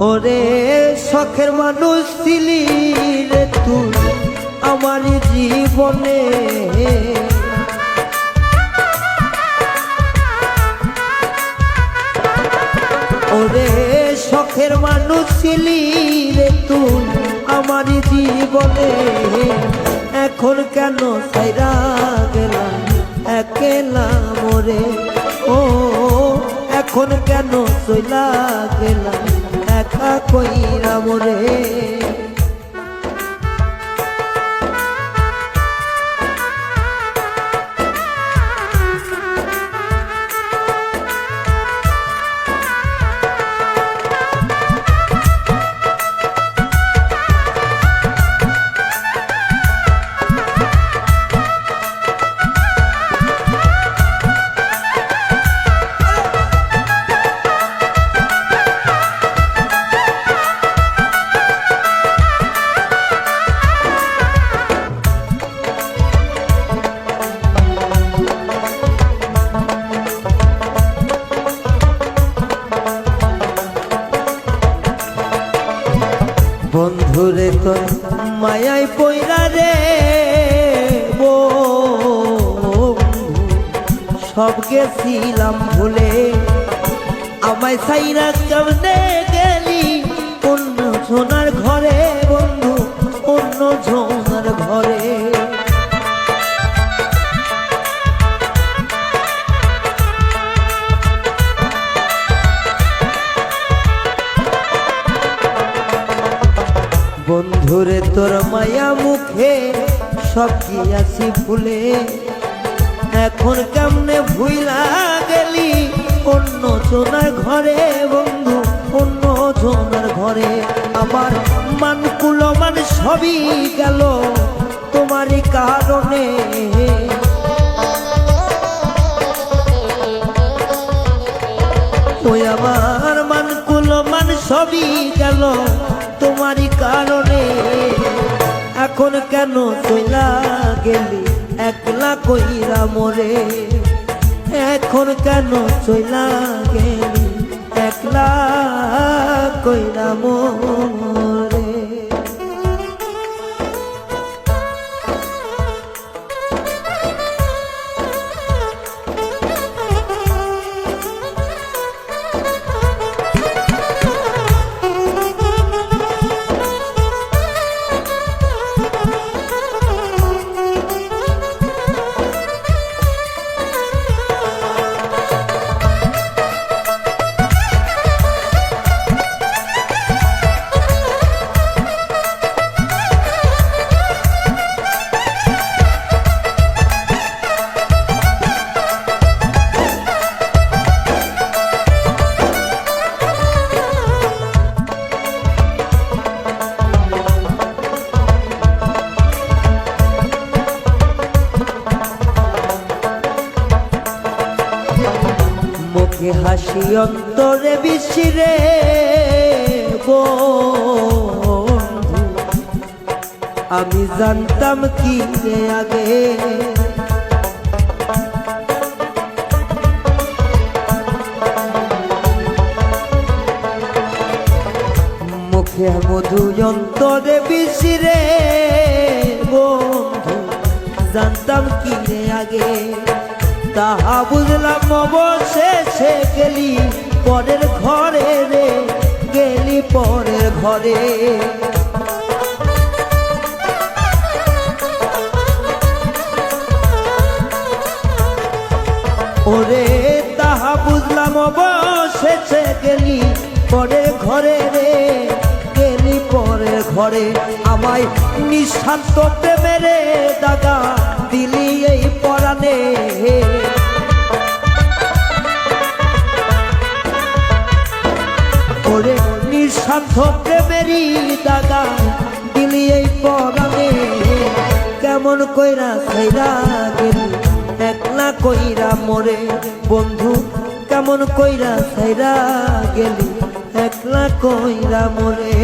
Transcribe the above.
ওরে শখের মানুষ ছিলি রে তুই আমার জীবনে, ওরে শখের মানুষ ছিলি রে তুই আমার জীবনে, এখন কেন ছাইরা গেলাম একলা মোরে, ও এখন কেন চইলা গেলাম একা কইরা মোরে। বন্ধুরে তোর মায়ায় পইরা রে বন্ধু সব গেছিলাম ভুলে, আমায় ছাইরা কেমনে গেলি অন্য জনার ঘরে বন্ধু, অন্য জনার ঘরে। বন্ধুরে তোর মায়া মুখে সব গিয়াছি ভুলে, এখন কেমনে ভুইলা গেলি অন্য জনার ঘরে বন্ধু, অন্য জনার ঘরে। আমার মান কুলমান সবই গেল তোমারই কারণে, ওই আমার মান কুলমান সবই গেল তোমারই কারণে, এখন কেন চইলা গেলি একলা কইরা মোরে, এখন কেন চইলা গেলি একলা কইরা মোরে। মুখে হাসি অন্তরে বিশিরে বন্ধু, আমি জানতাম কি আগে মুখে মধু অন্তরে বিশিরে বন্ধু, জানতাম কি আগে তাহা বুঝলাম অবশেষে গেলি পরের ঘরে রে, গেলি পরের ঘরে। ওরে তাহা বুঝলাম অবশেষে গেলি পরের ঘরে রে, গেলি পরের ঘরে। আমায় নিঃস্বার্থ প্রেমেরে দাগা দিলি এই পরাণে, ওরে নিঃস্বার্থ প্রেমেরই দাগা দিলি এই পরাণে, কেমন কইরা ছাইরা গেলি একলা কইরা মোরে বন্ধু, কেমন কইরা ছাইরা গেলি একলা কইরা মোরে।